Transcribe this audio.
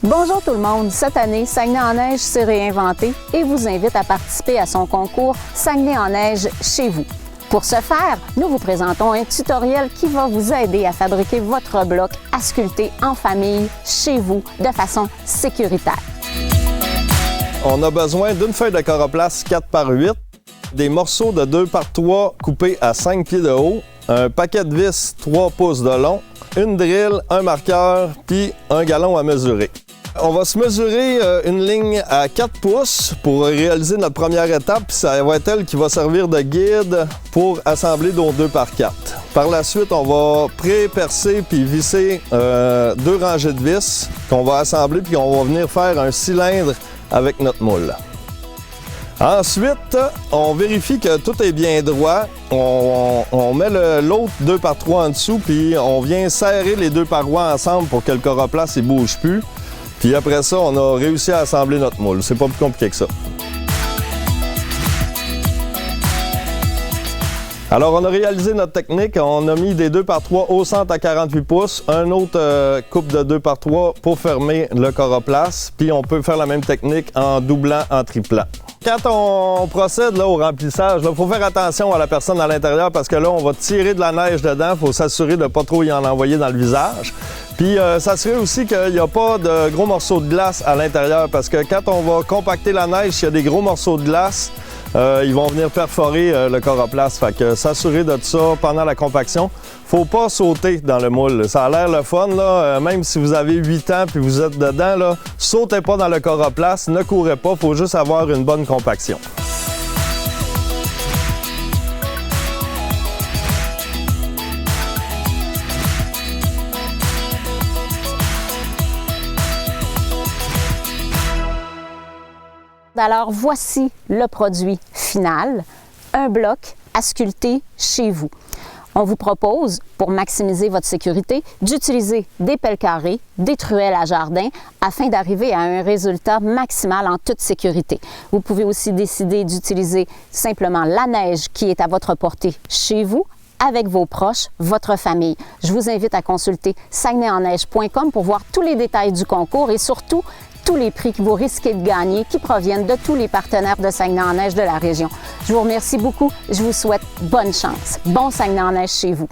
Bonjour tout le monde! Cette année, Saguenay-en-Neige s'est réinventé et vous invite à participer à son concours Saguenay-en-Neige chez vous. Pour ce faire, nous vous présentons un tutoriel qui va vous aider à fabriquer votre bloc à sculpter en famille chez vous de façon sécuritaire. On a besoin d'une feuille de coroplaste 4x8, des morceaux de 2x3 coupés à 5 pieds de haut, un paquet de vis 3 pouces de long, une drille, un marqueur, puis un galon à mesurer. On va se mesurer une ligne à 4 pouces pour réaliser notre première étape, puis ça va être elle qui va servir de guide pour assembler nos 2x4. Par la suite, on va pré-percer puis visser 2 rangées de vis qu'on va assembler, puis on va venir faire un cylindre avec notre moule. Ensuite, on vérifie que tout est bien droit. On met l'autre 2x3 en dessous, puis on vient serrer les deux parois ensemble pour que le coroplaste ne bouge plus. Puis après ça, on a réussi à assembler notre moule. C'est pas plus compliqué que ça. Alors, on a réalisé notre technique. On a mis des 2x3 au centre à 48 pouces, un autre coupe de 2x3 pour fermer le coroplaste. Puis on peut faire la même technique en doublant, en triplant. Quand on procède là, au remplissage, il faut faire attention à la personne à l'intérieur parce que là, on va tirer de la neige dedans. Il faut s'assurer de ne pas trop y en envoyer dans le visage. Puis s'assurer aussi qu'il n'y a pas de gros morceaux de glace à l'intérieur parce que quand on va compacter la neige, s'il y a des gros morceaux de glace, ils vont venir perforer le coroplaste. Fait que s'assurer de ça pendant la compaction. Faut pas sauter dans le moule. Ça a l'air le fun, là. Même si vous avez 8 ans puis vous êtes dedans, là, sautez pas dans le coroplaste, ne courez pas, faut juste avoir une bonne compaction. Alors voici le produit final, un bloc à sculpter chez vous. On vous propose, pour maximiser votre sécurité, d'utiliser des pelles carrées, des truelles à jardin, afin d'arriver à un résultat maximal en toute sécurité. Vous pouvez aussi décider d'utiliser simplement la neige qui est à votre portée chez vous, avec vos proches, votre famille. Je vous invite à consulter saguenayenneige.com pour voir tous les détails du concours et surtout tous les prix que vous risquez de gagner qui proviennent de tous les partenaires de Saguenay-en-Neige de la région. Je vous remercie beaucoup. Je vous souhaite bonne chance. Bon Saguenay-en-Neige chez vous.